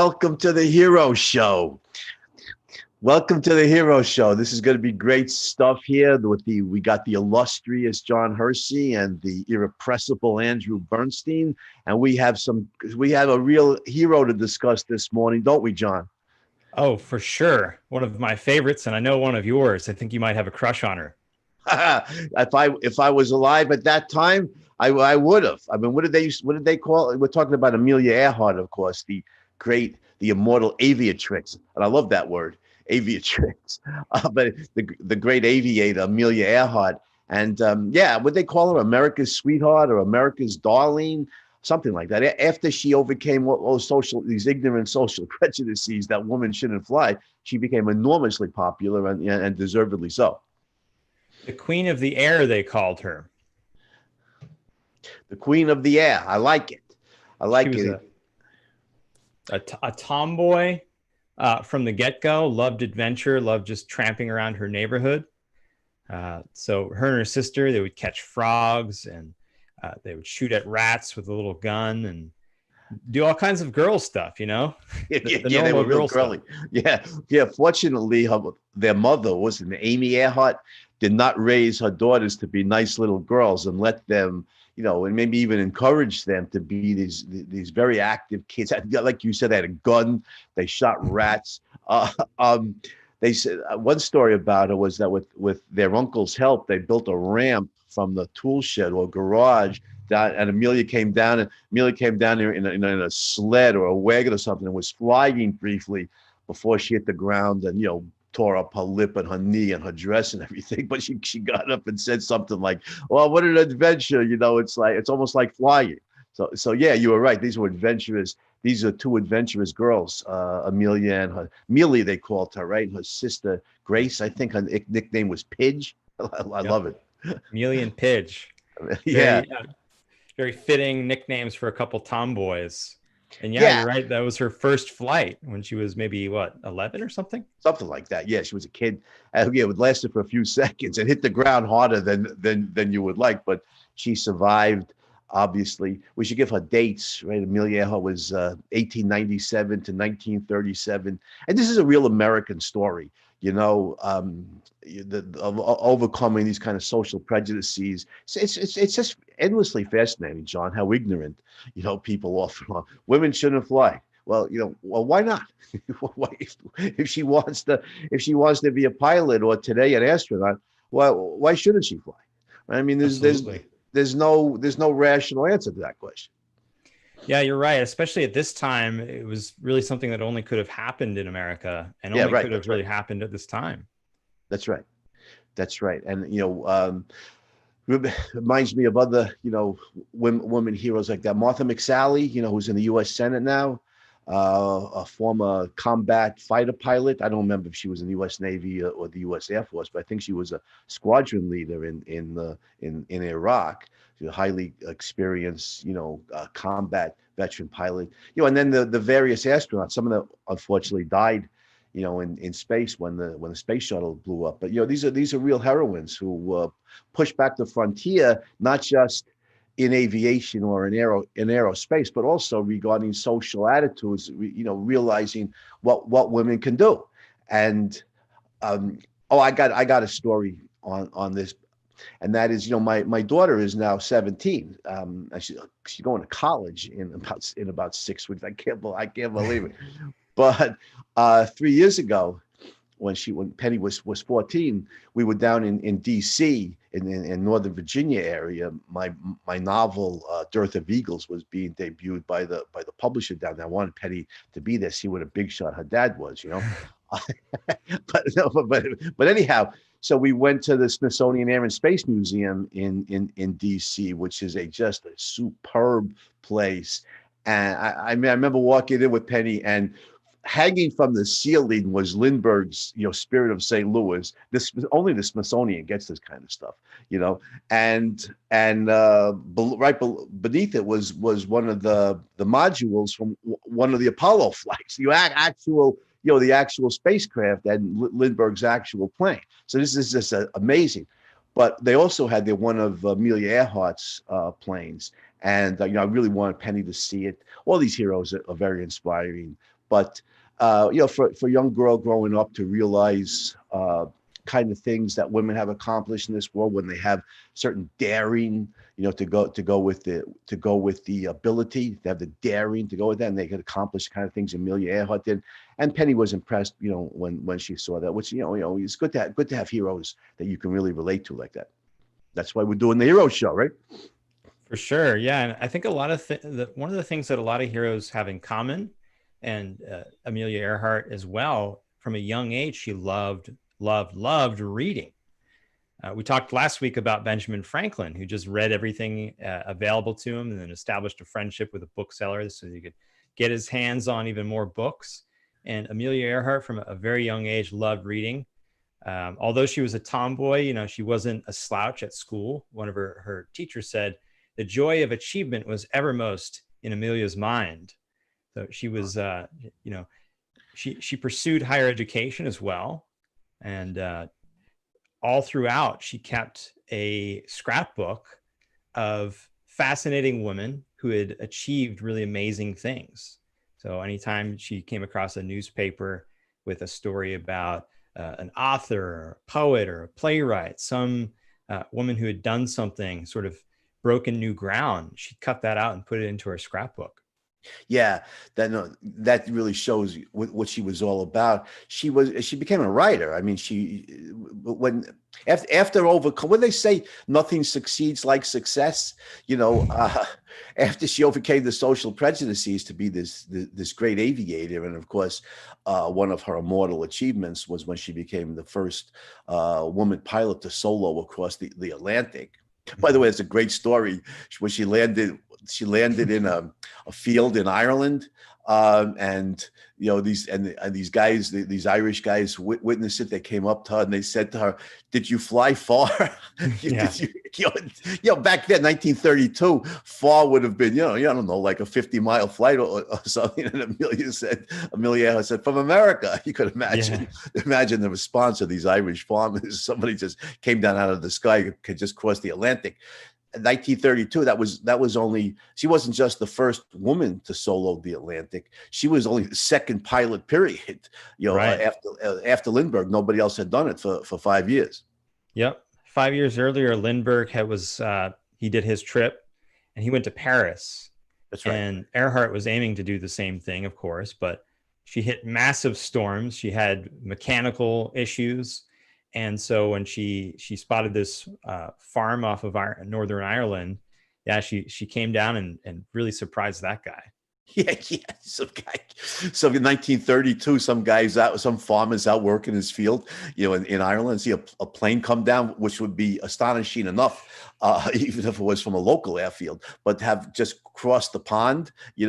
welcome to the Hero Show. Welcome to the Hero Show. This is going to be great stuff here. We got the illustrious John Hersey and the irrepressible Andrew Bernstein, and we have a real hero to discuss this morning, don't we, John? Oh, for sure. One of my favorites, and I know one of yours. I think you might have a crush on her. If I was alive at that time, I would have. I mean, what did they call it? We're talking about Amelia Earhart, of course, the immortal aviatrix, and I love that word, aviatrix. But the great aviator Amelia Earhart, and would they call her America's sweetheart or America's darling? Something like that. After she overcame these ignorant social prejudices that women shouldn't fly, she became enormously popular and deservedly so. The Queen of the Air, they called her. The Queen of the Air. I like it. I like it. A tomboy from the get-go, loved adventure, loved just tramping around her neighborhood. So her and her sister, they would catch frogs and they would shoot at rats with a little gun and do all kinds of girl stuff, you know? They were real girly. Yeah. Fortunately, their mother, wasn't Amy Earhart, did not raise her daughters to be nice little girls and let them, and maybe even encourage them to be these very active kids. Like you said, they had a gun. They shot rats. They said one story about it was that with their uncle's help, they built a ramp from the tool shed or garage down, and Amelia came down there in a sled or a wagon or something and was flying briefly before she hit the ground and tore up her lip and her knee and her dress and everything. But she got up and said something like, "Well, what an adventure! It's almost like flying." So yeah, you were right. These were adventurous. These are two adventurous girls, Amelia and Mealy, they called her, right? And her sister Grace, I think her nickname was Pidge. I love it. Amelia and Pidge. Yeah. Very fitting nicknames for a couple tomboys. And you're right. That was her first flight when she was maybe 11 or something? Something like that. Yeah, she was a kid. It would last for a few seconds and hit the ground harder than you would like, but she survived. Obviously, we should give her dates, right? Amelia Earhart was 1897 to 1937, and this is a real American story. Overcoming these kind of social prejudices. It's just endlessly fascinating, John. How ignorant, people often are. Women shouldn't fly. Well, why not? if she wants to be a pilot or today an astronaut, why shouldn't she fly? I mean, there's no rational answer to that question. Yeah, you're right. Especially at this time, it was really something that only could have happened in America and only could have really happened at this time. That's right. And, reminds me of other, women heroes like that. Martha McSally, who's in the U.S. Senate now, a former combat fighter pilot. I don't remember if she was in the U.S. Navy or the U.S. Air Force, but I think she was a squadron leader in Iraq. She's a highly experienced, combat veteran pilot. And then the various astronauts. Some of them unfortunately died, in space when the space shuttle blew up. But these are real heroines who push back the frontier, not just in aviation or in aerospace, but also regarding social attitudes, realizing what women can do. And I got a story on this, and that is, my daughter is now 17. She's going to college in about 6 weeks. I can't believe it. But 3 years ago, when Penny was 14, we were down in D.C. in Northern Virginia area. My novel Dearth of Eagles was being debuted by the publisher down there. I wanted Penny to be there, see what a big shot her dad was, but anyhow, so we went to the Smithsonian Air and Space Museum in D.C., which is just a superb place. And I remember walking in with Penny, and hanging from the ceiling was Lindbergh's, Spirit of St. Louis. Only the Smithsonian gets this kind of stuff, and right beneath it was one of the modules from one of the Apollo flights. The actual spacecraft and Lindbergh's actual plane. So this is just amazing. But they also had one of Amelia Earhart's planes, and I really wanted Penny to see it. All these heroes are very inspiring. But for a young girl growing up to realize kind of things that women have accomplished in this world when they have certain daring, to go with the ability, to have the daring to go with that, and they could accomplish the kind of things Amelia Earhart did. And Penny was impressed, when she saw that, which it's good to have heroes that you can really relate to like that. That's why we're doing the hero show, right? For sure. Yeah. And I think a lot of one of the things that a lot of heroes have in common, and Amelia Earhart as well, from a young age, she loved reading. We talked last week about Benjamin Franklin, who just read everything available to him and then established a friendship with a bookseller so he could get his hands on even more books. And Amelia Earhart, from a very young age, loved reading. Although she was a tomboy, she wasn't a slouch at school. One of her teachers said, the joy of achievement was evermost in Amelia's mind. So she was, she pursued higher education as well. And all throughout, she kept a scrapbook of fascinating women who had achieved really amazing things. So anytime she came across a newspaper with a story about an author, or a poet, or a playwright, some woman who had done something, sort of broken new ground, she cut that out and put it into her scrapbook. Yeah, that really shows what she was all about. She became a writer. I mean, after when they say nothing succeeds like success, after she overcame the social prejudices to be this great aviator, and of course, one of her immortal achievements was when she became the first woman pilot to solo across the Atlantic. By the way, it's a great story. When she landed in a field in Ireland, and these guys, these Irish guys, witnessed it. They came up to her and they said to her, "Did you fly far?" Yeah. Back then, 1932, far would have been, I don't know, like a 50-mile flight or something. And Amelia said, "From America." You could imagine the response of these Irish farmers. Somebody just came down out of the sky, could just cross the Atlantic. 1932, she wasn't just the first woman to solo the Atlantic. She was only the second pilot, period. Right. After Lindbergh, nobody else had done it for 5 years. Yep. 5 years earlier, Lindbergh he did his trip and he went to Paris. That's right. And Earhart was aiming to do the same thing, of course, but she hit massive storms. She had mechanical issues. And so when she spotted this farm off of Northern Ireland, she came down and really surprised that guy. Yeah. So in 1932, some farmers out working his field, in Ireland, see a plane come down, which would be astonishing enough, even if it was from a local airfield, but to have just crossed the pond, she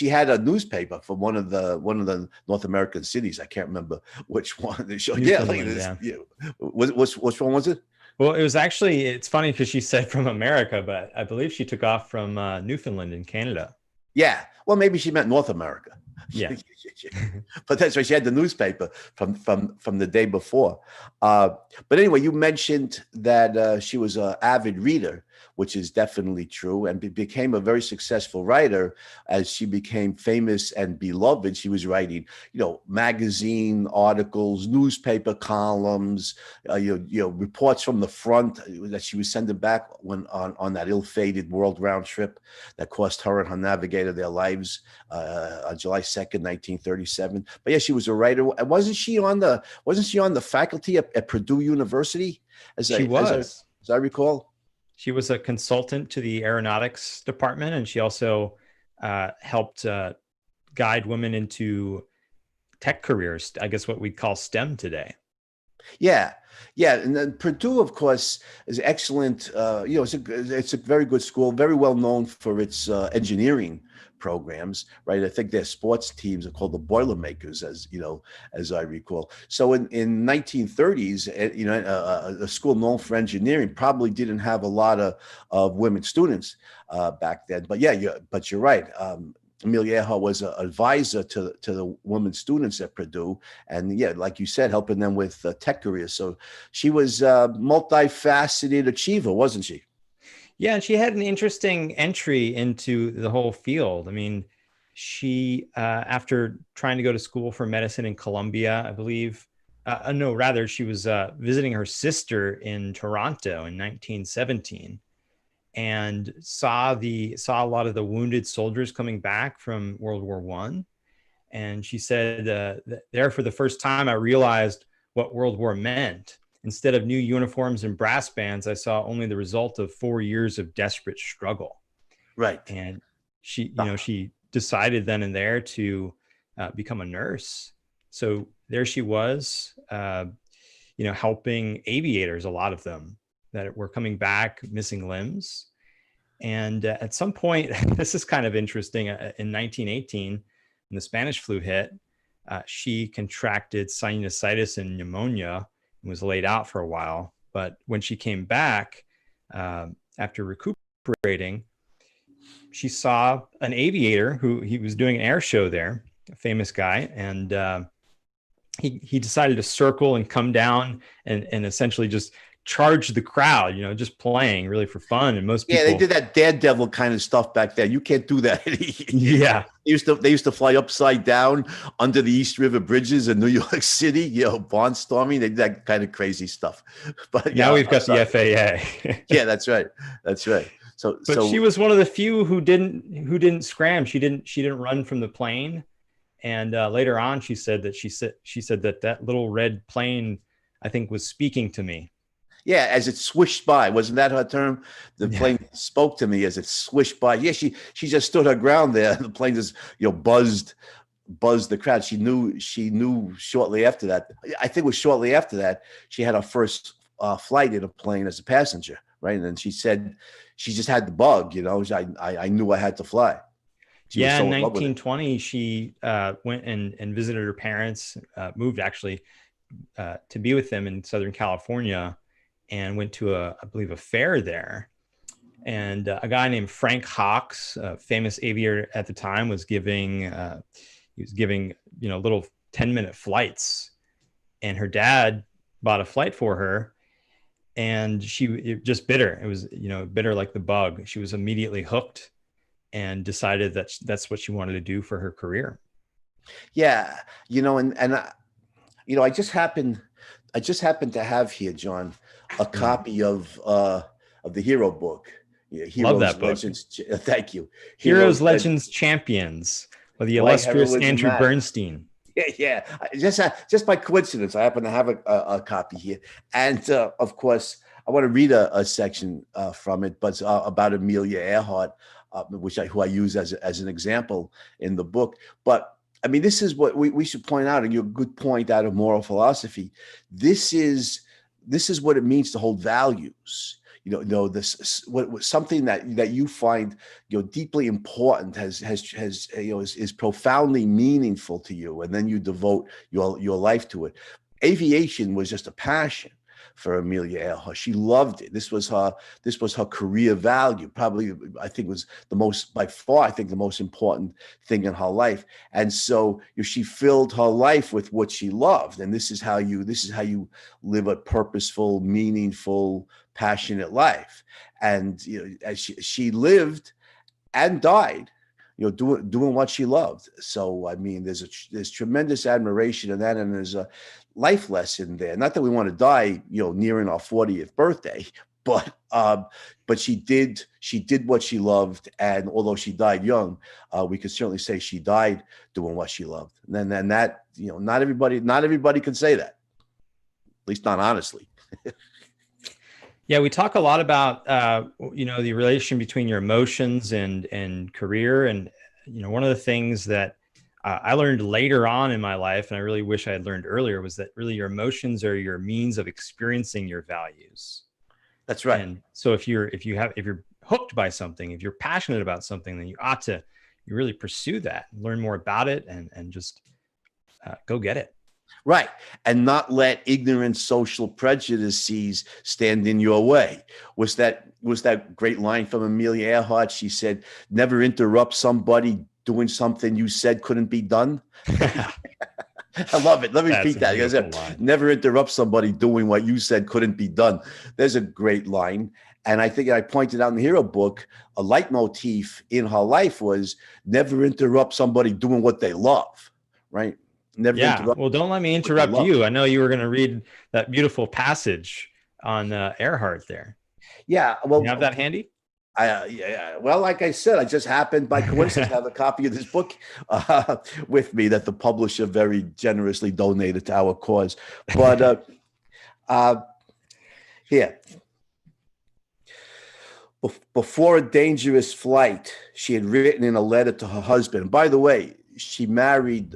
had a newspaper from one of the North American cities. I can't remember which one. Look at this. Yeah. Which one was it? Well, it's funny because she said from America, but I believe she took off from Newfoundland in Canada. Yeah. Well, maybe she meant North America. Yeah. But that's right. She had the newspaper from the day before. But anyway, you mentioned that she was an avid reader, which is definitely true, and became a very successful writer as she became famous and beloved. She was writing, magazine articles, newspaper columns, reports from the front that she was sending back on that ill-fated world round trip that cost her and her navigator their lives on July 2nd, 1937. But yeah, she was a writer. Wasn't she on the faculty at Purdue University? As I recall. She was a consultant to the aeronautics department, and she also helped guide women into tech careers, I guess what we'd call STEM today. Yeah. And then Purdue, of course, is excellent. It's a very good school, very well known for its engineering programs, right? I think their sports teams are called the Boilermakers, as I recall. So in 1930s, a school known for engineering probably didn't have a lot of women students back then. But you're right. Amelia Earhart was an advisor to the women students at Purdue, and like you said, helping them with tech careers. So she was a multifaceted achiever, wasn't she? Yeah, and she had an interesting entry into the whole field. I mean, she, after trying to go to school for medicine in Columbia, I believe, no, rather, she was visiting her sister in Toronto in 1917, and saw a lot of the wounded soldiers coming back from World War I. And she said, there for the first time, I realized what World War meant. Instead of new uniforms and brass bands, I saw only the result of 4 years of desperate struggle. Right. And she decided then and there to become a nurse. So there she was, helping aviators, a lot of them that were coming back missing limbs. And at some point, this is kind of interesting, in 1918, when the Spanish flu hit, she contracted sinusitis and pneumonia and was laid out for a while. But when she came back, after recuperating, she saw an aviator who he was doing an air show there, a famous guy. And he decided to circle and come down and essentially just charge the crowd, just playing really for fun. And most people, they did that Daredevil kind of stuff back then. You can't do that. Yeah. They used to fly upside down under the East River bridges in New York City, barnstorming. They did that kind of crazy stuff. But now we've got the FAA. Yeah, that's right. That's right. So she was one of the few who didn't scram. She didn't run from the plane. And later on, she said that little red plane, I think, was speaking to me. Yeah, as it swished by. Wasn't that her term? The plane spoke to me as it swished by. Yeah, she just stood her ground there. The plane just buzzed the crowd. She knew shortly after that. I think it was shortly after that she had her first flight in a plane as a passenger, right? And then she said she just had the bug. I knew I had to fly. In 1920, she went and visited her parents, moved actually to be with them in Southern California, and went to I believe a fair there. And a guy named Frank Hawks, a famous aviator at the time, was giving little 10-minute flights. And her dad bought a flight for her, and it just bit her. It was, bit her like the bug. She was immediately hooked and decided that that's what she wanted to do for her career. Yeah. I just happened to have here, John, a copy of the Hero book. Heroes, love that book. Legends, thank you. Heroes, Legends, Champions, by the illustrious Andrew Bernstein. Yeah. Just by coincidence, I happen to have a copy here. And of course, I want to read a section from it, but about Amelia Earhart, who I use as an example in the book. But I mean, this is what we should point out, and your good point out of moral philosophy. This is what it means to hold values. Something that you find deeply important is profoundly meaningful to you, and then you devote your life to it. Aviation was just a passion for Amelia Earhart. She loved it. This was her career value. Probably, I think, was by far the most important thing in her life. And so she filled her life with what she loved. And this is how you live a purposeful, meaningful, passionate life. And as she lived and died, doing what she loved. So I mean, there's tremendous admiration in that, and there's a life lesson there. Not that we want to die, nearing our 40th birthday, but she did what she loved, and although she died young, we could certainly say she died doing what she loved. And then that, not everybody can say that, at least not honestly. Yeah, we talk a lot about the relation between your emotions and career, and one of the things that I learned later on in my life, and I really wish I had learned earlier, was that really your emotions are your means of experiencing your values. That's right. And so if you're hooked by something, if you're passionate about something, then you ought to really pursue that, learn more about it, and just go get it. Right. And not let ignorant social prejudices stand in your way. Was that great line from Amelia Earhart? She said, "Never interrupt somebody doing something you said couldn't be done." I love it. Let me That's repeat a that. beautiful line. Never interrupt somebody doing what you said couldn't be done. There's a great line. And I think I pointed out in the hero book, a leitmotif in her life was never interrupt somebody doing what they love, right? Never Yeah. interrupt Well, don't let me what they interrupt love. you. I know you were going to read that beautiful passage on Earhart there. Yeah. You have Well, that handy? yeah. Well, like I said, I just happened by coincidence to have a copy of this book with me that the publisher very generously donated to our cause. But uh, here, before a dangerous flight, she had written in a letter to her husband. By the way, she married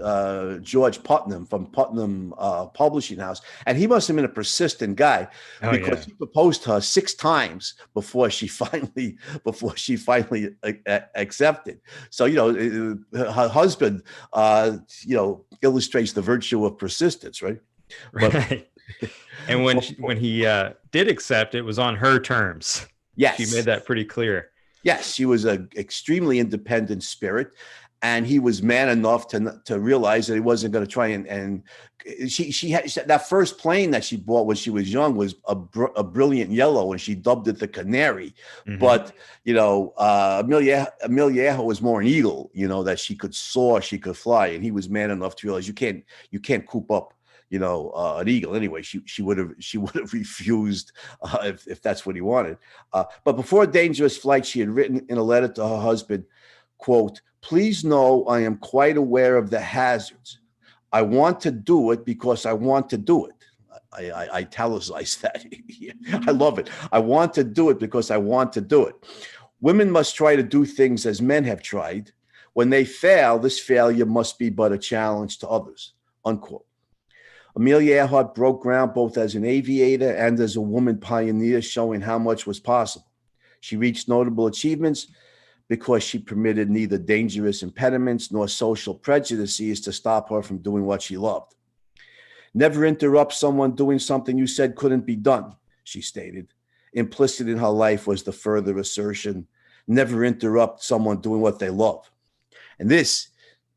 George Putnam from Putnam Publishing House, and he must have been a persistent guy Oh because yeah. he proposed to her 6 times before she finally accepted. So her husband illustrates the virtue of persistence, right? But Right. And when he did accept, it was on her terms. She made yes, that pretty clear. yes, she was an extremely independent spirit, and he was man enough to realize that he wasn't going to try and she had that first plane that she bought when she was young was a brilliant yellow, and she dubbed it the Canary. Mm-hmm. But Amelia Earhart was more an eagle, that she could soar, she could fly, and he was man enough to realize you can't coop up an eagle. Anyway, she would have refused if that's what he wanted. But before a dangerous flight, she had written in a letter to her husband, quote, "Please know I am quite aware of the hazards. I want to do it because I want to do it." I italicize that. I love it. I want to do it because I want to do it. Women must try to do things as men have tried. When they fail, this failure must be but a challenge to others, unquote. Amelia Earhart broke ground both as an aviator and as a woman pioneer, showing how much was possible. She reached notable achievements because she permitted neither dangerous impediments nor social prejudices to stop her from doing what she loved. "Never interrupt someone doing something you said couldn't be done," she stated. Implicit in her life was the further assertion, never interrupt someone doing what they love. And this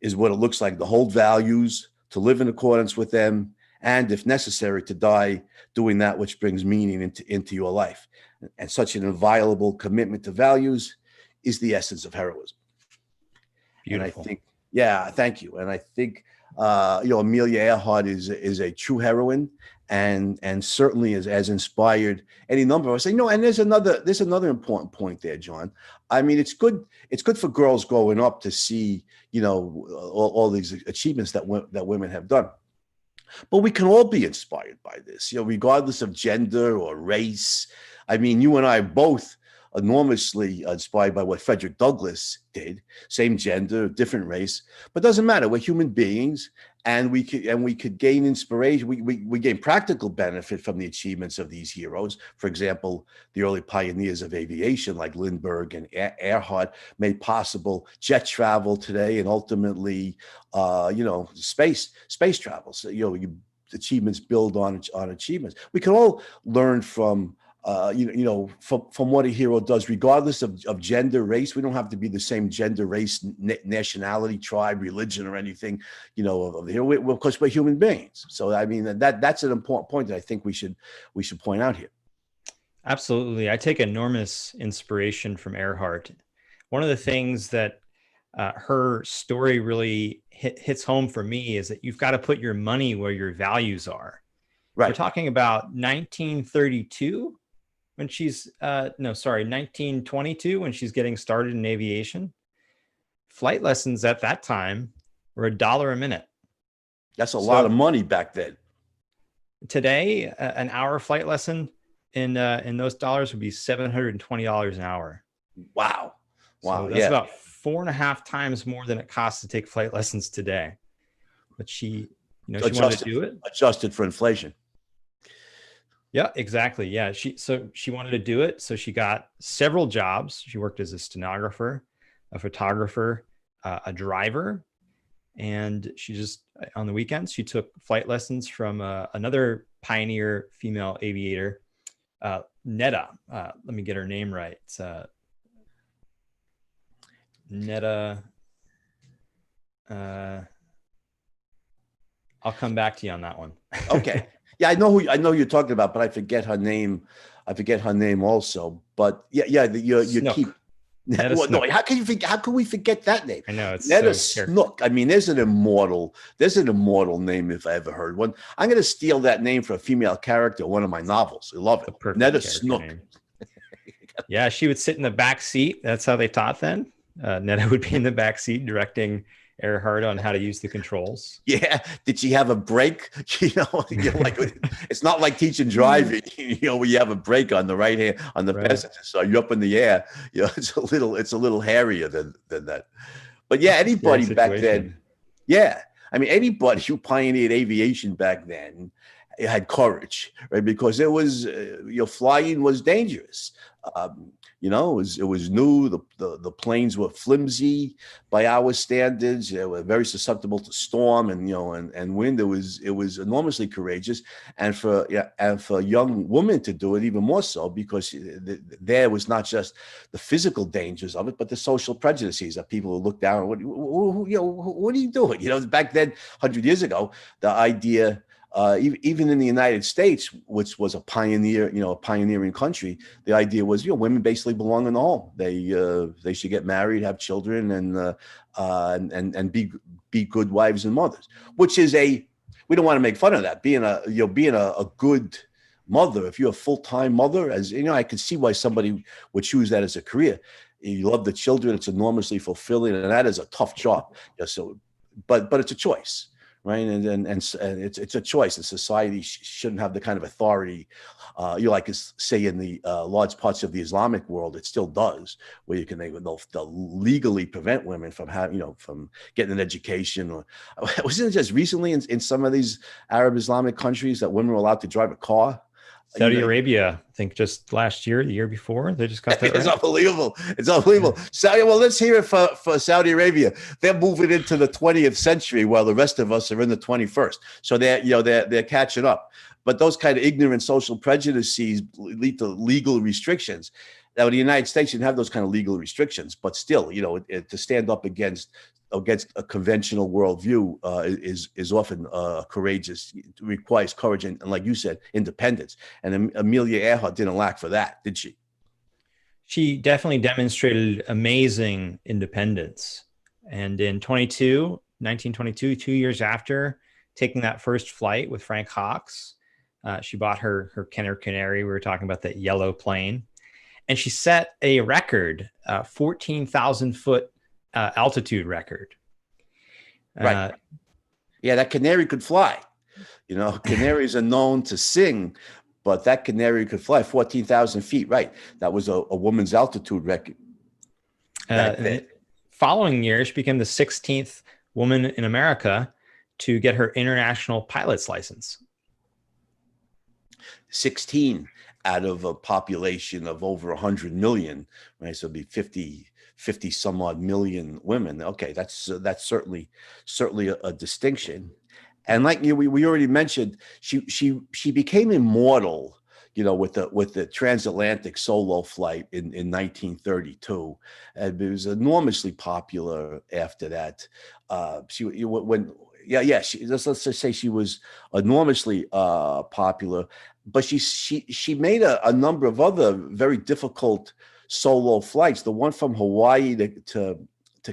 is what it looks like: to hold values, to live in accordance with them, and if necessary, to die doing that which brings meaning into your life. And such an inviolable commitment to values is the essence of heroism. Beautiful. And I think, yeah, thank you. And I think, Amelia Earhart is a true heroine, and certainly is as inspired any number of us. And there's another important point there, John. I mean, it's good for girls growing up to see, all these achievements that women have done. But we can all be inspired by this, regardless of gender or race. I mean, you and I are both enormously inspired by what Frederick Douglass did. Same gender, different race, but doesn't matter. We're human beings, and we could gain inspiration. We gain practical benefit from the achievements of these heroes. For example, the early pioneers of aviation, like Lindbergh and Earhart, made possible jet travel today, and ultimately, space travel. So achievements build on achievements. We can all learn from from what a hero does, regardless of gender, race. We don't have to be the same gender, race, nationality, tribe, religion, or anything, of the hero. Because we're human beings. So, I mean, that's an important point that I think we should point out here. Absolutely. I take enormous inspiration from Earhart. One of the things that her story really hits home for me is that you've got to put your money where your values are. Right. We're talking about 1932 when she's 1922 when she's getting started in aviation. Flight lessons at that time were $1 a minute. That's a lot of money back then. Today, an hour flight lesson in those dollars would be $720 an hour. Wow. So that's about 4.5 times more than it costs to take flight lessons today. But she wanted to do it. Adjusted for inflation. Yeah, exactly. Yeah. She wanted to do it. So she got several jobs. She worked as a stenographer, a photographer, a driver. And she just, on the weekends, she took flight lessons from another pioneer female aviator, Netta. Let me get her name right. It's Netta. I'll come back to you on that one. Okay. Yeah, I know you're talking about, but I forget her name. I forget her name also. But yeah, you keep. Snook. Netta Well, no, Snook. how can you forget? How can we forget that name? I know, it's Netta so Snook. I mean, there's an immortal name if I ever heard one. I'm going to steal that name for a female character in one of my novels. I love it. the perfect Netta character Snook. name. Yeah, she would sit in the back seat. That's how they taught then. Netta would be in the back seat directing Earhart on how to use the controls. Yeah. Did she have a break? Like it's not like teaching driving, where you have a break on the right hand on the passenger. So you're up in the air. It's a little hairier than that. But yeah, anybody back then. Yeah. I mean, anybody who pioneered aviation back then had courage, right? Because it was, flying was dangerous. It was new. The planes were flimsy by our standards. They were very susceptible to storm and wind. It was enormously courageous, and for young women to do it even more so, because there was not just the physical dangers of it, but the social prejudices that people would look down. What are you doing? Back then, 100 years ago, the idea. Even in the United States, which was a pioneering country, the idea was, women basically belong in the home. They should get married, have children, and be good wives and mothers. Which is we don't want to make fun of that. Being a good mother, if you're a full-time mother, as I can see why somebody would choose that as a career. You love the children; it's enormously fulfilling, and that is a tough job. But it's a choice. Right. And it's a choice. And society shouldn't have the kind of authority, like say in the large parts of the Islamic world, it still does, where they'll legally prevent women from from getting an education. Or wasn't it just recently in some of these Arab Islamic countries that women were allowed to drive a car? Saudi Arabia, I think just last year, the year before, they just got that. It's unbelievable. It's unbelievable. Saudi, well, let's hear it for Saudi Arabia. They're moving into the 20th century while the rest of us are in the 21st. So they're catching up. But those kind of ignorant social prejudices lead to legal restrictions. Now, the United States didn't have those kind of legal restrictions, but still, to stand up against a conventional worldview is often courageous. It requires courage and, like you said, independence. And Amelia Earhart didn't lack for that, did she? She definitely demonstrated amazing independence. And in 1922, 2 years after taking that first flight with Frank Hawks, she bought her Kenner Canary. We were talking about that yellow plane. And she set a record, 14,000 foot altitude record. Right. Yeah, that canary could fly. Canaries are known to sing, but that canary could fly 14,000 feet. Right. That was a woman's altitude record. Following year, she became the 16th woman in America to get her international pilot's license. 16 out of a population of over 100 million, right? So it'd be 50 some odd million women. Okay, that's certainly a distinction. And like we already mentioned, she became immortal, with the transatlantic solo flight in 1932, and it was enormously popular after that. Let's just say she was enormously popular, but she made a number of other very difficult solo flights. The one from Hawaii to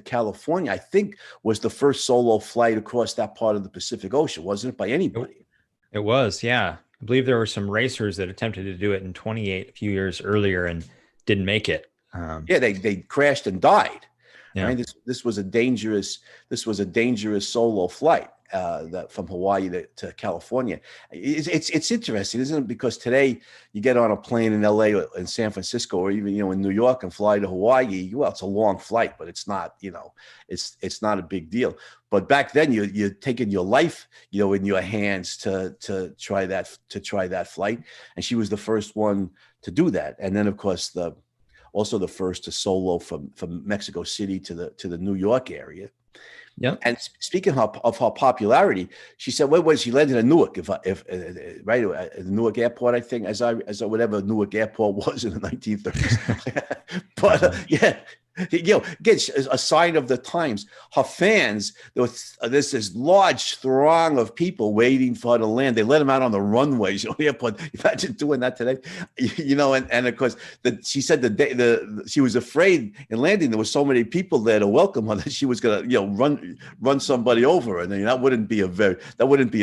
California, I think, was the first solo flight across that part of the Pacific Ocean, wasn't it, by anybody? It was, yeah. I believe there were some racers that attempted to do it in 28 a few years earlier and didn't make it. They crashed and died. Yeah. Right? This was a dangerous solo flight that from Hawaii to California. It's interesting, isn't it? Because today you get on a plane in LA or in San Francisco or even in New York and fly to Hawaii. Well, it's a long flight, but it's not it's not a big deal. But back then you're taking your life in your hands to try that flight, and she was the first one to do that. And then of course also the first to solo from Mexico City to the New York area. Yeah. And speaking of her popularity, she said, "Where was she landed in Newark? If right at Newark Airport, I think, as whatever Newark Airport was in the 1930s." But Again, a sign of the times. Her fans, there's this large throng of people waiting for her to land. They let them out on the runways. The airport. Imagine doing that today. And of course, she said she was afraid in landing. There were so many people there to welcome her that she was gonna, run somebody over, and that wouldn't be a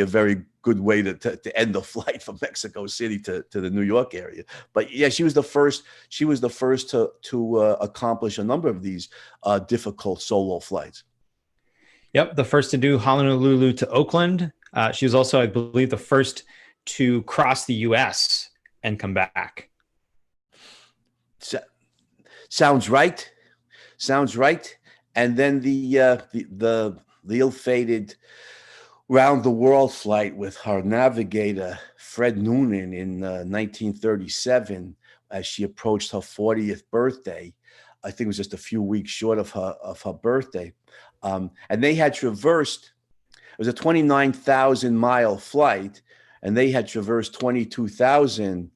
very good way to end the flight from Mexico City to the New York area. But yeah, she was the first to accomplish a number of these difficult solo flights. Yep, the first to do Honolulu to Oakland. She was also, I believe, the first to cross the U.S. and come back. Sounds right. And then the ill-fated round the world flight with her navigator Fred Noonan in 1937, as she approached her 40th birthday. I think it was just a few weeks short of her birthday, and they had traversed. It was a 29,000 mile flight, and they had traversed 22,000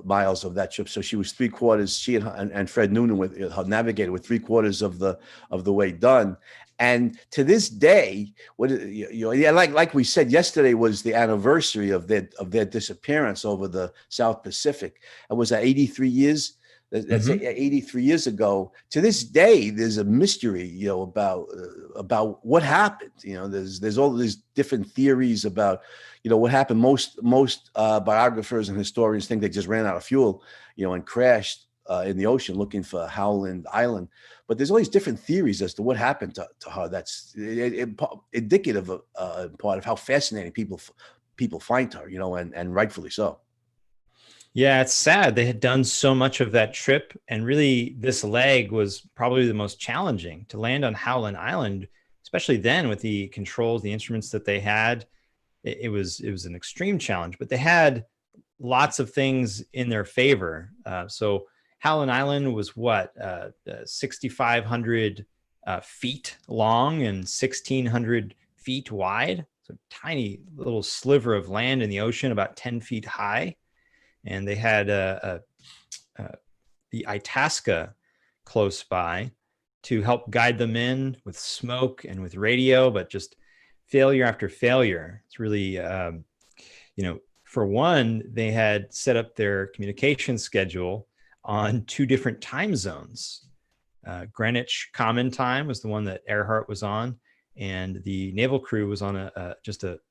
miles of that trip. So she was three quarters. She and Fred Noonan, with her navigator, were three quarters of the way done. And to this day, like we said, yesterday was the anniversary of their disappearance over the South Pacific. It was 83 years. That's 83 years ago. To this day, there's a mystery, about what happened. There's all these different theories about, what happened. Most biographers and historians think they just ran out of fuel, and crashed in the ocean looking for Howland Island. But there's all these different theories as to what happened to her. That's indicative of part of how fascinating people find her, and rightfully so. Yeah, it's sad. They had done so much of that trip, and really this leg was probably the most challenging to land on Howland Island, especially then with the controls, the instruments that they had. It was an extreme challenge, but they had lots of things in their favor. So Howland Island was 6,500 feet long and 1,600 feet wide. So tiny little sliver of land in the ocean, about 10 feet high. And they had the Itasca close by to help guide them in with smoke and with radio, but just failure after failure. It's really, for one, they had set up their communication schedule on two different time zones. Greenwich Common Time was the one that Earhart was on, and the naval crew was on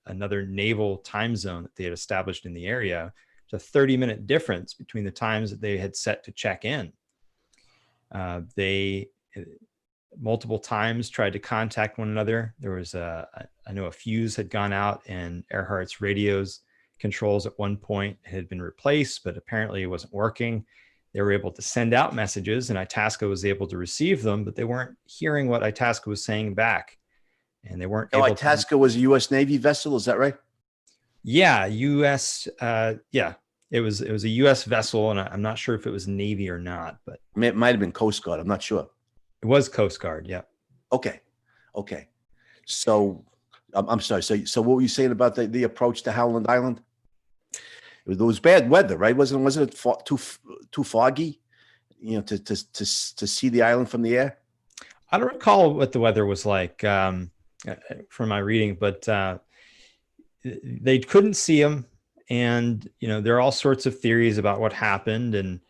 another naval time zone that they had established in the area. It's a 30-minute difference between the times that they had set to check in. They multiple times tried to contact one another. There was I know a fuse had gone out, and Earhart's radio's controls at one point had been replaced, but apparently it wasn't working. They were able to send out messages, and Itasca was able to receive them, but they weren't hearing what Itasca was saying back. And they weren't able Itasca was a U.S. Navy vessel, is that right? Yeah, U.S. It was a U.S. vessel, and I'm not sure if it was Navy or not, but it might have been Coast Guard. I'm not sure. It was Coast Guard. Yeah. Okay. So I'm sorry. So what were you saying about the approach to Howland Island? It was bad weather, right? Wasn't it too foggy, to see the island from the air? I don't recall what the weather was like from my reading, but they couldn't see them. And, there are all sorts of theories about what happened. And,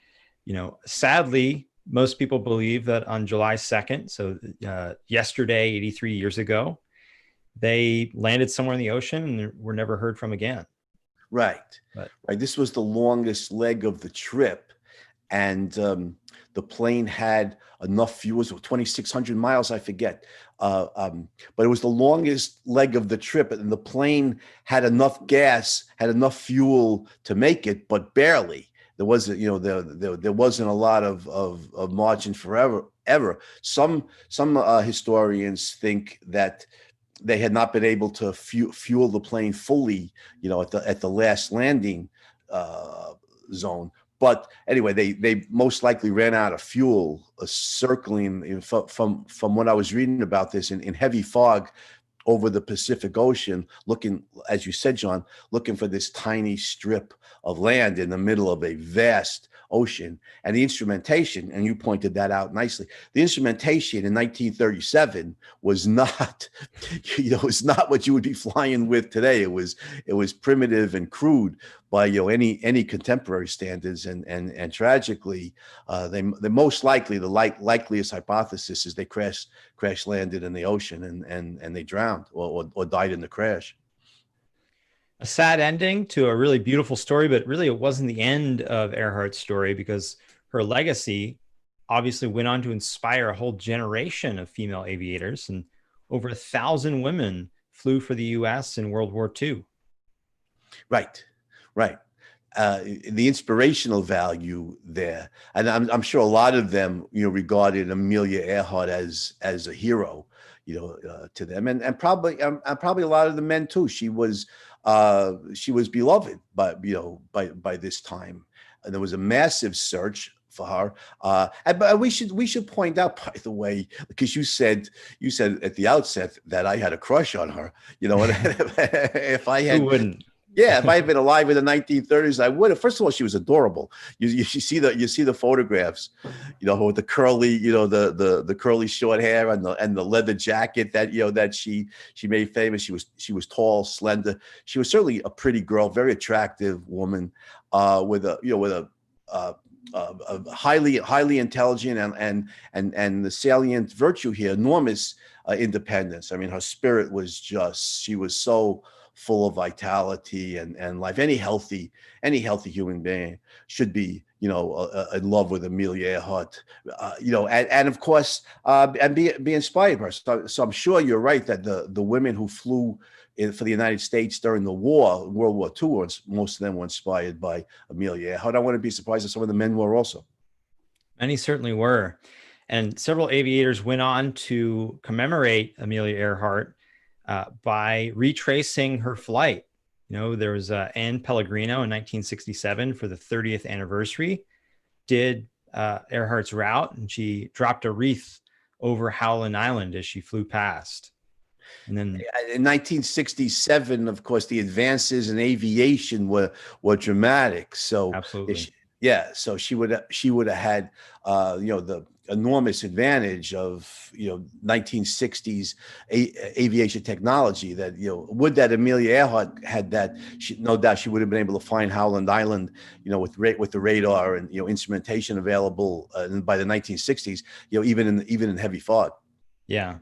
sadly, most people believe that on July 2nd, so yesterday, 83 years ago, they landed somewhere in the ocean and were never heard from again. Right. Right. This was the longest leg of the trip. And the plane had enough fuel, 2,600 miles, I forget. But it was the longest leg of the trip, and the plane had enough gas, had enough fuel to make it, but barely. There wasn't, there wasn't a lot of margin forever. Some historians think that they had not been able to fuel the plane fully, at the last landing zone. But anyway, they most likely ran out of fuel, circling from what I was reading about this in heavy fog, over the Pacific Ocean, looking, as you said, John, looking for this tiny strip of land in the middle of a vast ocean. And the instrumentation, and you pointed that out nicely, the instrumentation in 1937 was not, it's not what you would be flying with today. It was primitive and crude by any contemporary standards, and tragically, they most likely, the likeliest hypothesis is they crash landed in the ocean, and they drowned or died in the crash. A sad ending to a really beautiful story, but really it wasn't the end of Earhart's story, because her legacy obviously went on to inspire a whole generation of female aviators, and over 1,000 women flew for the U.S. in World War II. Right. The inspirational value there, and I'm sure a lot of them, regarded Amelia Earhart as a hero, to them, and probably a lot of the men too. She was beloved by this time, and there was a massive search for her. But we should point out, by the way, because you said at the outset that I had a crush on her. If I had, who wouldn't? Yeah, if I had been alive in the 1930s, I would have. First of all, she was adorable. You see the photographs, with the curly, the curly short hair and the leather jacket that she made famous. She was tall, slender. She was certainly a pretty girl, very attractive woman, with a highly intelligent and the salient virtue here, enormous independence. I mean, her spirit was she was so full of vitality and life. Any healthy human being should be, in love with Amelia Earhart, and of course, and be inspired by her. So I'm sure you're right that the women who flew for the United States during the war, World War II, most of them were inspired by Amelia Earhart. I wouldn't be surprised if some of the men were also. Many certainly were. And several aviators went on to commemorate Amelia Earhart by retracing her flight. There was Anne Pellegrino in 1967 for the 30th anniversary, did Earhart's route, and she dropped a wreath over Howland Island as she flew past. And then in 1967, of course, the advances in aviation were dramatic. So absolutely, so she would have had the enormous advantage of 1960s aviation technology that would that Amelia Earhart had that, no doubt she would have been able to find Howland Island with the radar and instrumentation available by the 1960s, even in heavy fog. Yeah,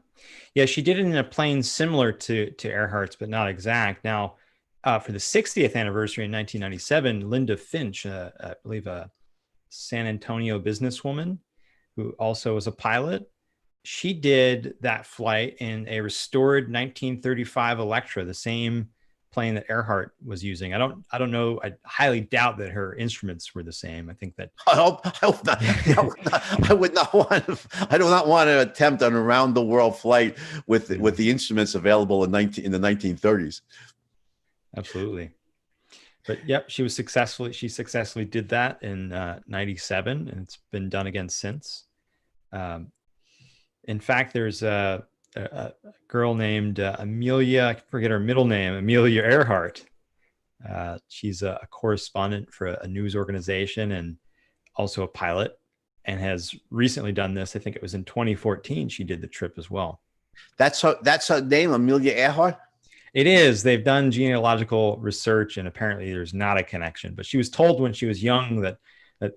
she did it in a plane similar to Earhart's, but not exact. Now, for the 60th anniversary in 1997, Linda Finch, I believe a San Antonio businesswoman who also was a pilot, she did that flight in a restored 1935 Electra, the same plane that Earhart was using. I don't know. I highly doubt that her instruments were the same. I think that I hope not. I do not want to attempt an around the world flight with the instruments available in the 1930s. Absolutely. But yep, she successfully did that in 97, and it's been done again since. In fact, there's a girl named Amelia, I forget her middle name, Amelia Earhart. She's a correspondent for a news organization and also a pilot, and has recently done this. I think it was in 2014 she did the trip as well. That's her name, Amelia Earhart? It is. They've done genealogical research, and apparently there's not a connection. But she was told when she was young that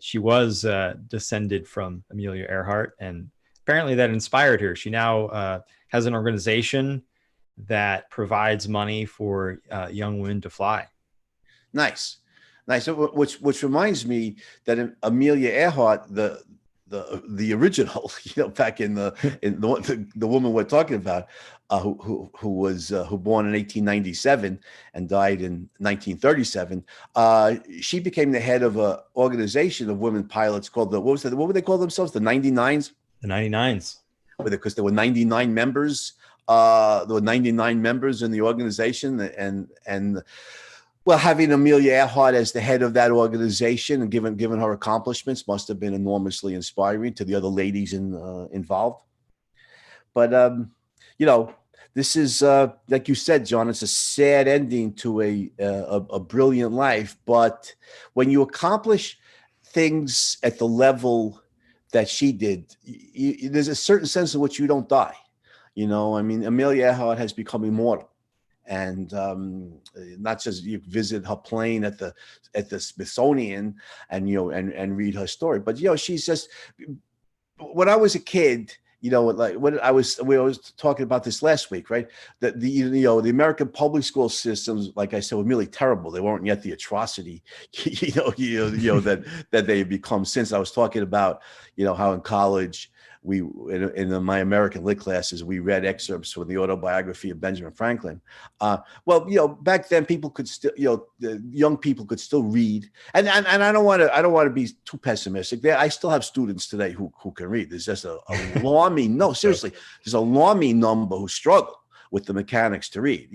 she was descended from Amelia Earhart, and apparently that inspired her. She now has an organization that provides money for young women to fly. Nice. Which reminds me that Amelia Earhart, the original, back in the woman we're talking about, who was born in 1897 and died in 1937. She became the head of an organization of women pilots called what would they call themselves? The 99s. The 99s. Because there were 99 members. There were 99 members in the organization, and well, having Amelia Earhart as the head of that organization and given her accomplishments must have been enormously inspiring to the other ladies involved. But this is like you said, John. It's a sad ending to a brilliant life. But when you accomplish things at the level that she did, there's a certain sense in which you don't die. I mean, Amelia Earhart has become immortal, and not just you visit her plane at the Smithsonian and and read her story, but she's just. When I was a kid, like when we was talking about this last week, right? That the American public school systems, like I said, were really terrible. They weren't yet the atrocity, that they've become since. I was talking about, how in college in my American lit classes we read excerpts from the Autobiography of Benjamin Franklin. Back then people could still, the young people could still read, and I don't want to be too pessimistic. I still have students today who can read. There's just a alarming no, seriously, there's an alarming number who struggle with the mechanics to read,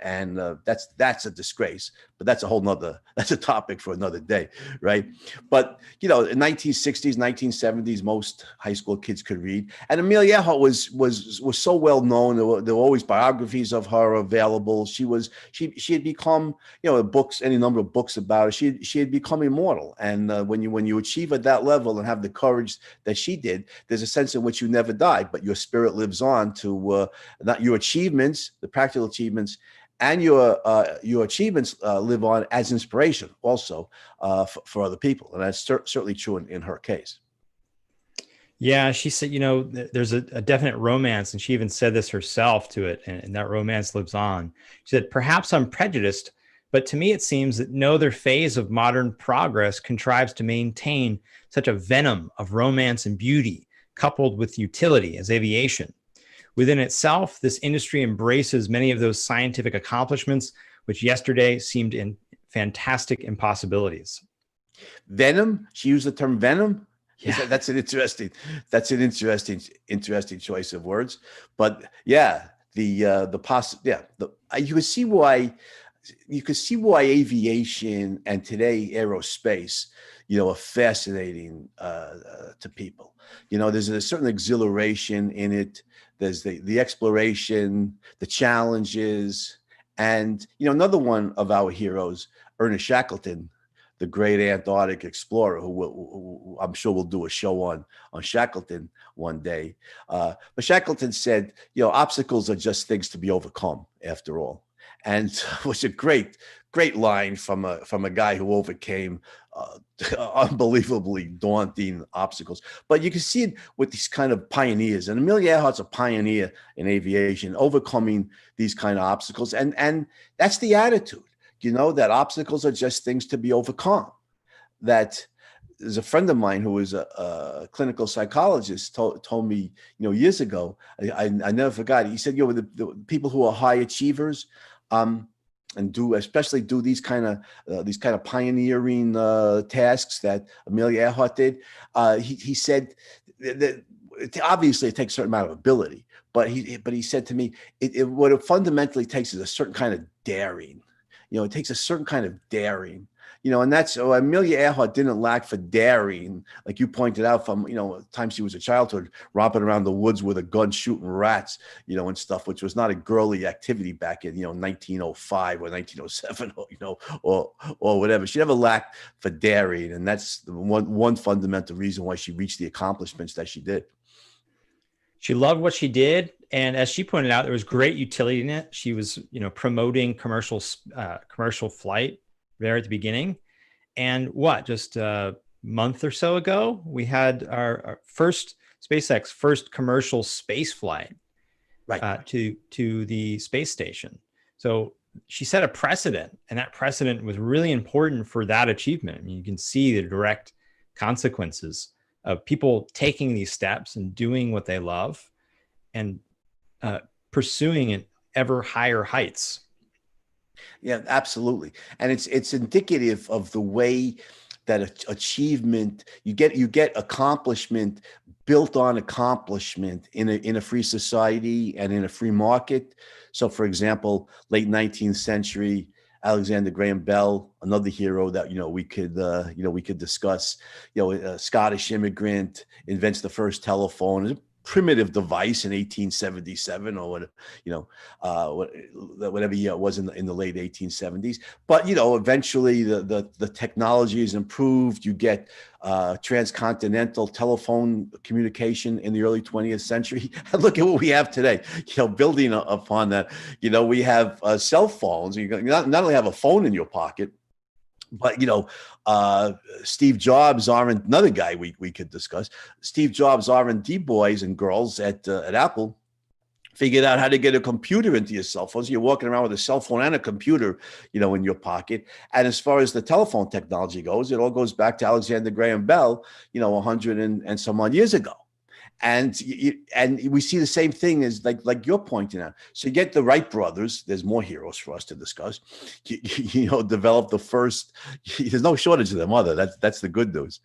and that's a disgrace. But that's a topic for another day, right? But in 1960s, 1970s, most high school kids could read, and Amelia Earhart was so well known. There were always biographies of her available. She had become, books, any number of books about her. She had become immortal, and when you achieve at that level and have the courage that she did, there's a sense in which you never die, but your spirit lives on to not your achievements, the practical achievements, and your achievements live on as inspiration also for other people. And that's certainly true in her case. Yeah, she said, there's a definite romance, and she even said this herself to it, and that romance lives on. She said, perhaps I'm prejudiced, but to me it seems that no other phase of modern progress contrives to maintain such a venom of romance and beauty, coupled with utility as aviation. Within itself, this industry embraces many of those scientific accomplishments which yesterday seemed in fantastic impossibilities. Venom? She used the term venom? Yeah. That's an interesting choice of words. But yeah, you could see why aviation and today aerospace, are fascinating to people. There's a certain exhilaration in it. There's the exploration, the challenges, and another one of our heroes, Ernest Shackleton, the great Antarctic explorer, who I'm sure we'll do a show on Shackleton one day. But Shackleton said, obstacles are just things to be overcome, after all, and it was a great line from a guy who overcame unbelievably daunting obstacles. But you can see it with these kind of pioneers, and Amelia Earhart's a pioneer in aviation, overcoming these kind of obstacles, and that's the attitude. That obstacles are just things to be overcome. That there's a friend of mine who was a clinical psychologist told me, years ago. I never forgot. He said, the people who are high achievers, and especially do these kind of pioneering tasks that Amelia Earhart did. He said that obviously it takes a certain amount of ability, but he said to me, what it fundamentally takes is a certain kind of daring. It takes a certain kind of daring. And that's Amelia Earhart didn't lack for daring, like you pointed out, from time she was a childhood, romping around the woods with a gun, shooting rats, and stuff, which was not a girly activity back in 1905 or 1907, or whatever. She never lacked for daring, and that's the one fundamental reason why she reached the accomplishments that she did. She loved what she did, and as she pointed out, there was great utility in it. She was, promoting commercial flight there at the beginning. And just a month or so ago, we had our first SpaceX first commercial space flight, right, to the space station. So she set a precedent, and that precedent was really important for that achievement. I mean, you can see the direct consequences of people taking these steps and doing what they love and pursuing it ever higher heights. Yeah, absolutely. And it's indicative of the way that achievement, you get accomplishment built on accomplishment in a free society and in a free market. So for example, late 19th century, Alexander Graham Bell, another hero that we could discuss. A Scottish immigrant invents the first telephone. primitive device in 1877 or what, whatever year it was in the late 1870s. But eventually the technology is improved. You get transcontinental telephone communication in the early 20th century. And look at what we have today. Building upon that, we have cell phones. You not only have a phone in your pocket, but Steve Jobs, another guy we could discuss. Steve Jobs, R&D boys and girls at Apple figured out how to get a computer into your cell phone. So you're walking around with a cell phone and a computer, in your pocket. And as far as the telephone technology goes, it all goes back to Alexander Graham Bell, 100 and some odd years ago. And we see the same thing as like you're pointing out. So you get the Wright brothers. There's more heroes for us to discuss. Develop the first. There's no shortage of them, that's the good news.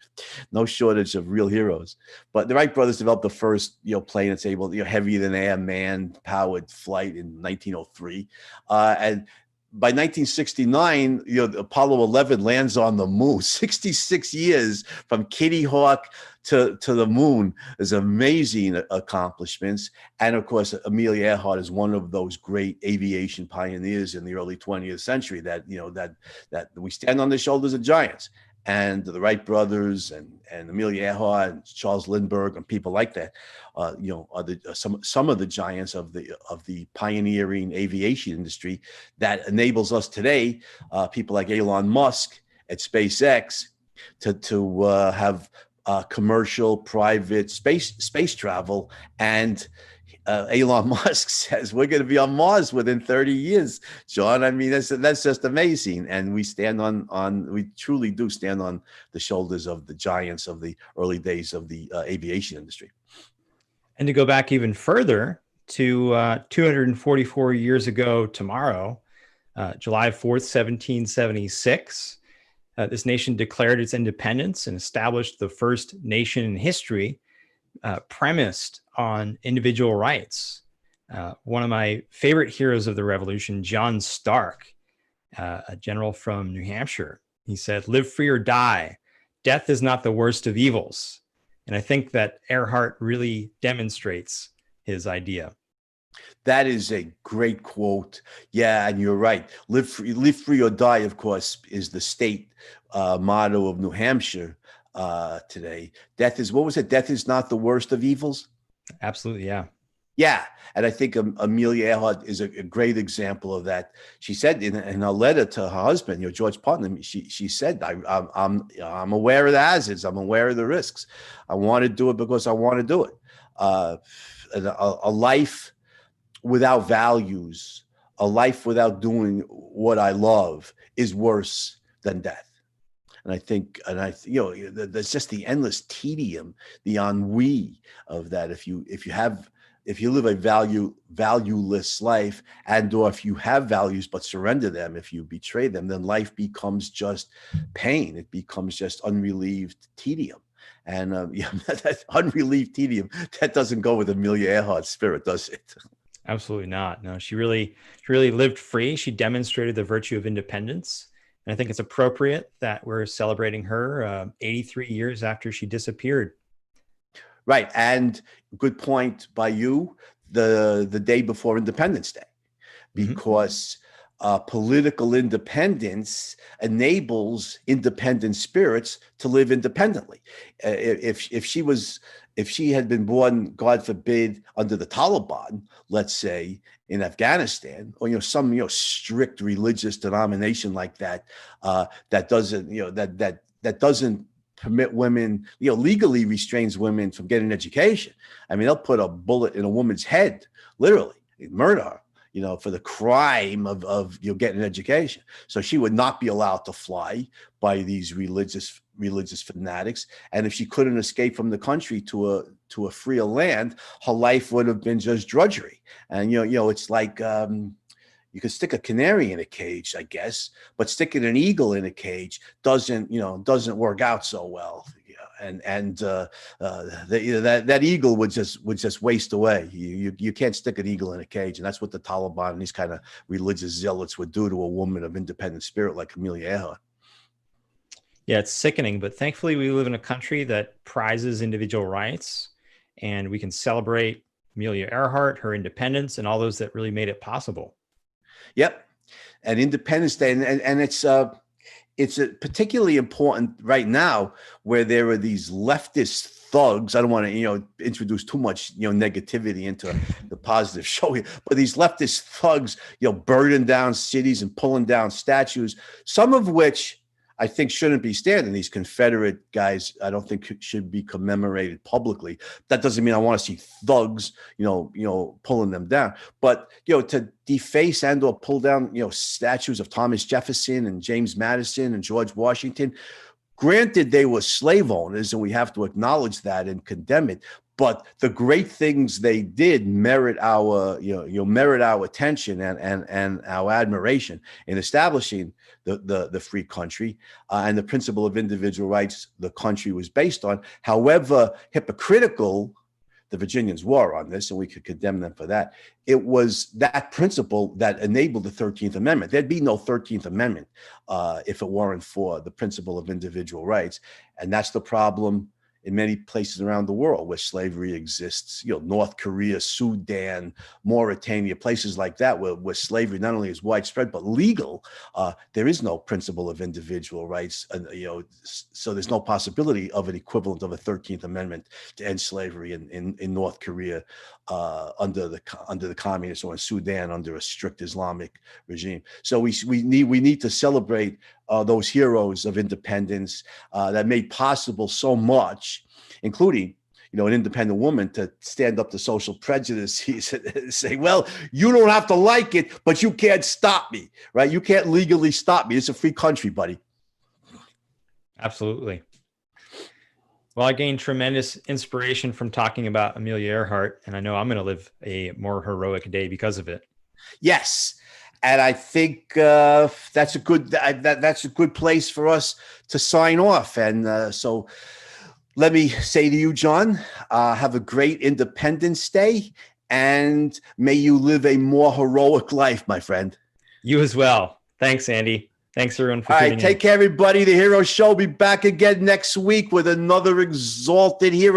No shortage of real heroes. But the Wright brothers developed the first plane that's able heavier than air man-powered flight in 1903, and by 1969, Apollo 11 lands on the moon. 66 years from Kitty Hawk to the moon is amazing accomplishments. And of course, Amelia Earhart is one of those great aviation pioneers in the early 20th century that we stand on the shoulders of giants. And the Wright brothers and Amelia Earhart and Charles Lindbergh and people like that, are some of the giants of the pioneering aviation industry that enables us today, people like Elon Musk at SpaceX, to have commercial private space travel. And Elon Musk says we're going to be on Mars within 30 years, John. I mean, that's just amazing. And we we truly do stand on the shoulders of the giants of the early days of the aviation industry. And to go back even further to 244 years ago tomorrow, July 4th, 1776, this nation declared its independence and established the first nation in history premised on individual rights. One of my favorite heroes of the revolution, John Stark, a general from New Hampshire, he said, "Live free or die. Death is not the worst of evils." And I think that Earhart really demonstrates his idea. That is a great quote. Yeah, and you're right. Live free or die, of course, is the state motto of New Hampshire today. Death is, what was it? Death is not the worst of evils. Absolutely, yeah. Yeah, and I think Amelia Earhart is a great example of that. She said in a letter to her husband, George Putnam, she said, I'm aware of the hazards. I'm aware of the risks. I want to do it because I want to do it. A life without values, a life without doing what I love is worse than death. And I think, there's just the endless tedium, the ennui of that. If you live a valueless life, or if you have values but surrender them, if you betray them, then life becomes just pain. It becomes just unrelieved tedium. And that unrelieved tedium, that doesn't go with Amelia Earhart's spirit, does it? Absolutely not. No, she really lived free. She demonstrated the virtue of independence. And I think it's appropriate that we're celebrating her 83 years after she disappeared. Right. And good point by you, the day before Independence Day, because political independence enables independent spirits to live independently. If she had been born, God forbid, under the Taliban, let's say in Afghanistan, or some strict religious denomination like that, that doesn't permit women, legally restrains women from getting an education. I mean, they'll put a bullet in a woman's head, literally, murder her, for the crime of getting an education. So she would not be allowed to fly by these religious fanatics. And if she couldn't escape from the country to a freer land, her life would have been just drudgery. And it's like you could stick a canary in a cage, I guess, but sticking an eagle in a cage doesn't work out so well. That eagle would just waste away. You can't stick an eagle in a cage, and that's what the Taliban and these kind of religious zealots would do to a woman of independent spirit like Amelia Earhart. Yeah, it's sickening, but thankfully we live in a country that prizes individual rights, and we can celebrate Amelia Earhart, her independence, and all those that really made it possible. Yep. And Independence Day, and it's particularly important right now where there are these leftist thugs. I don't want to, introduce too much, negativity into the positive show here, but these leftist thugs, burning down cities and pulling down statues, some of which I think shouldn't be standing. These Confederate guys, I don't think should be commemorated publicly. That doesn't mean I want to see thugs, pulling them down. But, to deface and or pull down, statues of Thomas Jefferson and James Madison and George Washington, granted, they were slave owners, and we have to acknowledge that and condemn it. But the great things they did merit our, merit our attention and our admiration in establishing the free country and the principle of individual rights the country was based on. However hypocritical the Virginians were on this, and we could condemn them for that, it was that principle that enabled the 13th Amendment. There'd be no 13th Amendment if it weren't for the principle of individual rights. And that's the problem in many places around the world where slavery exists, North Korea, Sudan, Mauritania, places like that where slavery not only is widespread, but legal. There is no principle of individual rights, so there's no possibility of an equivalent of a 13th Amendment to end slavery in North Korea under the communists, or in Sudan under a strict Islamic regime. So we need to celebrate those heroes of independence that made possible so much, including, an independent woman to stand up to social prejudice, say, well, you don't have to like it, but you can't stop me, right? You can't legally stop me. It's a free country, buddy. Absolutely. Well, I gained tremendous inspiration from talking about Amelia Earhart, and I know I'm going to live a more heroic day because of it. Yes. And I think that's a good place for us to sign off. And so let me say to you, John, have a great Independence Day, and may you live a more heroic life, my friend. You as well. Thanks, Andy. Thanks, everyone, for tuning in. All right, take care, everybody. The Hero Show will be back again next week with another exalted hero.